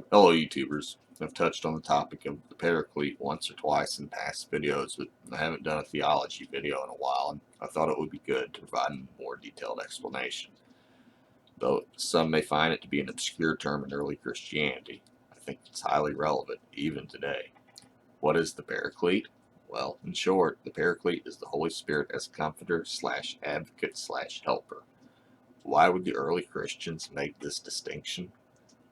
Hello YouTubers. I've touched on the topic of the Paraclete once or twice in past videos, but I haven't done a theology video in a while, and I thought it would be good to provide a more detailed explanation. Though some may find it to be an obscure term in early Christianity, I think it's highly relevant even today. What is the Paraclete? Well, in short, the Paraclete is the Holy Spirit as comforter slash advocate slash helper. Why would the early Christians make this distinction?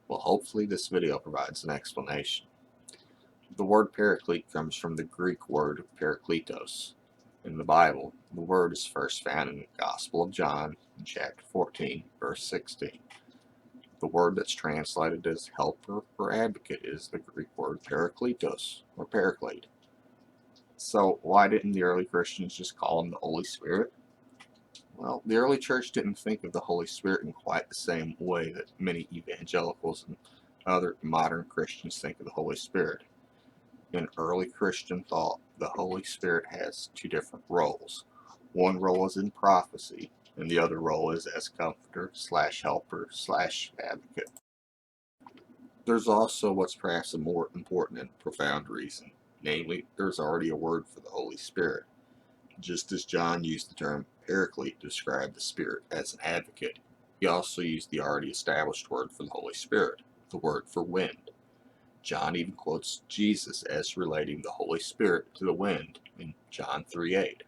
Well, hopefully this video provides an explanation. The word paraclete comes from the Greek word parakletos. In the Bible, the word is first found in the Gospel of John in chapter 14, verse 16. The word that's translated as helper or advocate is the Greek word parakletos, or paraclete. So why didn't the early Christians just call him the Holy Spirit? Well, the early church didn't think of the Holy Spirit in quite the same way that many evangelicals and other modern Christians think of the Holy Spirit. In early Christian thought, the Holy Spirit has two different roles. One role is in prophecy, and the other role is as comforter slash helper slash advocate. There's also what's perhaps a more important and profound reason, namely, there's already a word for the Holy Spirit. Just as John used the term paraclete to describe the Spirit as an advocate, he also used the already established word for the Holy Spirit, the word for wind. John even quotes Jesus as relating the Holy Spirit to the wind in John 3:8.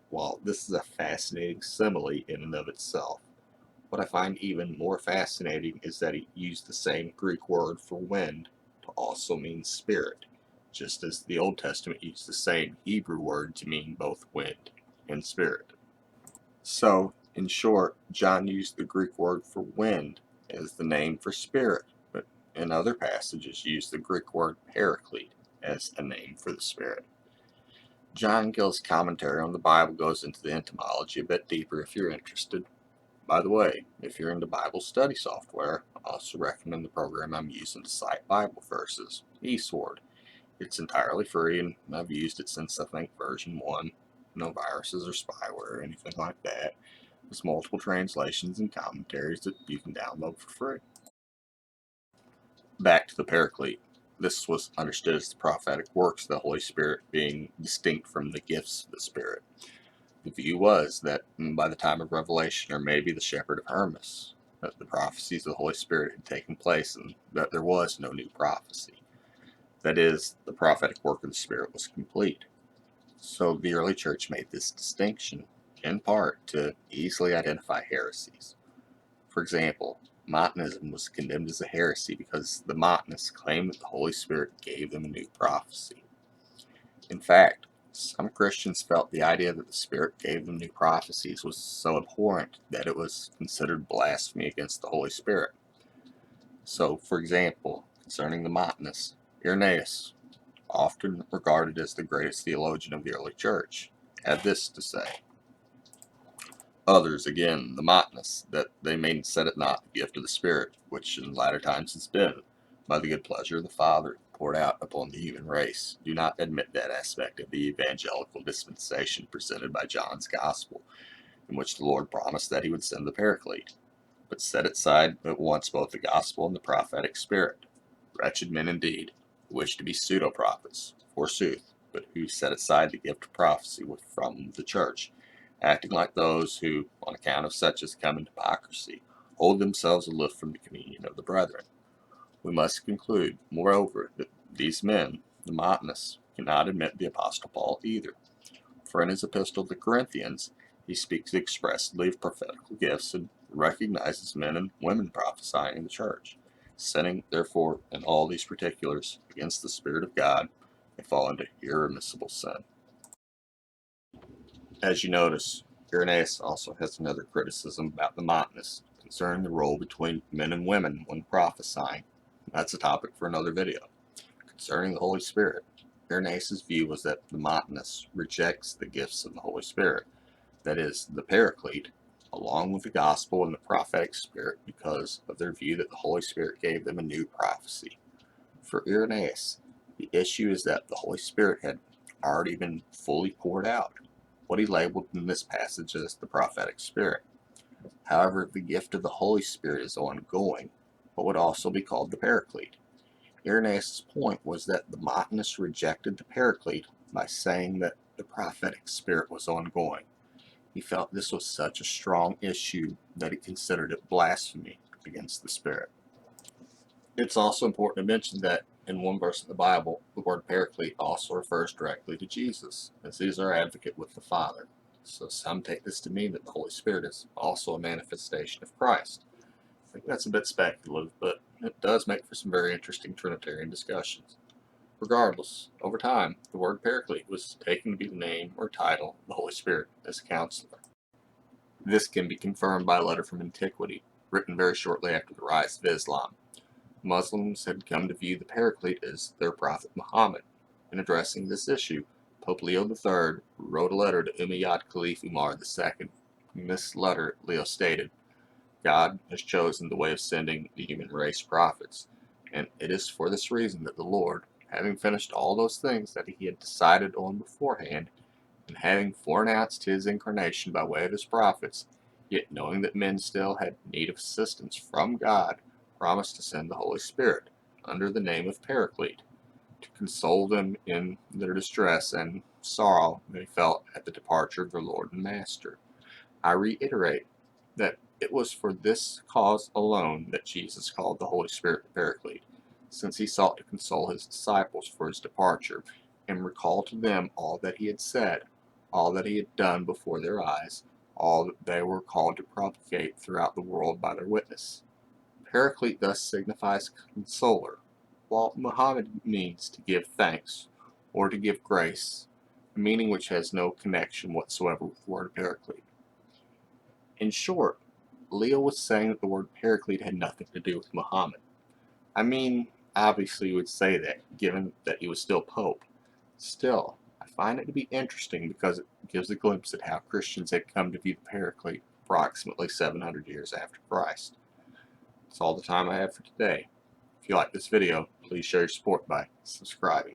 While this is a fascinating simile in and of itself, what I find even more fascinating is that he used the same Greek word for wind to also mean spirit, just as the Old Testament used the same Hebrew word to mean both wind and spirit. So, in short, John used the Greek word for wind as the name for spirit, but in other passages used the Greek word paraclete as a name for the Spirit. John Gill's commentary on the Bible goes into the etymology a bit deeper if you're interested. By the way, if you're into Bible study software, I also recommend the program I'm using to cite Bible verses, eSword. It's entirely free, and I've used it since I think version 1. No viruses or spyware or anything like that. There's multiple translations and commentaries that you can download for free. Back to the Paraclete. This was understood as the prophetic works of the Holy Spirit being distinct from the gifts of the Spirit. The view was that by the time of Revelation, or maybe the Shepherd of Hermas, that the prophecies of the Holy Spirit had taken place and that there was no new prophecy. That is, the prophetic work of the Spirit was complete. So the early church made this distinction, in part, to easily identify heresies. For example, Montanism was condemned as a heresy because the Montanists claimed that the Holy Spirit gave them a new prophecy. In fact, some Christians felt the idea that the Spirit gave them new prophecies was so abhorrent that it was considered blasphemy against the Holy Spirit. So, for example, concerning the Montanists, Irenaeus, often regarded as the greatest theologian of the early church, had this to say. Others, again, the Montanists, that they may set it not the gift of the Spirit, which in latter times has been, by the good pleasure of the Father, poured out upon the human race, do not admit that aspect of the evangelical dispensation presented by John's Gospel, in which the Lord promised that he would send the Paraclete, but set aside at once both the Gospel and the prophetic Spirit. Wretched men indeed, who wish to be pseudo-prophets, forsooth, but who set aside the gift of prophecy from the church, acting like those who, on account of such as come in hypocrisy, hold themselves aloof from the communion of the brethren. We must conclude, moreover, that these men, the Montanists, cannot admit the Apostle Paul either. For in his epistle to the Corinthians, he speaks expressly of prophetical gifts and recognizes men and women prophesying in the church. Sinning, therefore, in all these particulars against the Spirit of God, they fall into irremissible sin. As you notice, Irenaeus also has another criticism about the Montanists concerning the role between men and women when prophesying. That's a topic for another video. Concerning the Holy Spirit, Irenaeus' view was that the Montanist rejects the gifts of the Holy Spirit, that is, the Paraclete, along with the Gospel and the prophetic Spirit, because of their view that the Holy Spirit gave them a new prophecy. For Irenaeus, the issue is that the Holy Spirit had already been fully poured out, what he labeled in this passage as the prophetic Spirit. However, the gift of the Holy Spirit is ongoing, what would also be called the Paraclete, Irenaeus' point was that the Montanists rejected the Paraclete by saying that the prophetic spirit was ongoing. He felt this was such a strong issue that he considered it blasphemy against the Spirit. It's also important to mention that in one verse of the Bible, the word Paraclete also refers directly to Jesus, as he is our advocate with the Father. So some take this to mean that the Holy Spirit is also a manifestation of Christ. I think that's a bit speculative, but it does make for some very interesting Trinitarian discussions. Regardless, over time, the word Paraclete was taken to be the name or title of the Holy Spirit as a counselor. This can be confirmed by a letter from antiquity, written very shortly after the rise of Islam. Muslims had come to view the Paraclete as their prophet Muhammad. In addressing this issue, Pope Leo III wrote a letter to Umayyad Caliph Umar II. In this letter, Leo stated, God has chosen the way of sending the human race prophets, and it is for this reason that the Lord, having finished all those things that he had decided on beforehand, and having foreannounced his incarnation by way of his prophets, yet knowing that men still had need of assistance from God, promised to send the Holy Spirit, under the name of Paraclete, to console them in their distress and sorrow they felt at the departure of their Lord and Master. I reiterate that it was for this cause alone that Jesus called the Holy Spirit the Paraclete, since he sought to console his disciples for his departure, and recall to them all that he had said, all that he had done before their eyes, all that they were called to propagate throughout the world by their witness. Paraclete thus signifies consoler, while Muhammad means to give thanks, or to give grace, a meaning which has no connection whatsoever with the word Paraclete. In short, Leo was saying that the word Paraclete had nothing to do with Muhammad. I mean, obviously you would say that, given that he was still Pope. Still, I find it to be interesting because it gives a glimpse at how Christians had come to view the Paraclete approximately 700 years after Christ. That's all the time I have for today. If you like this video, please show your support by subscribing.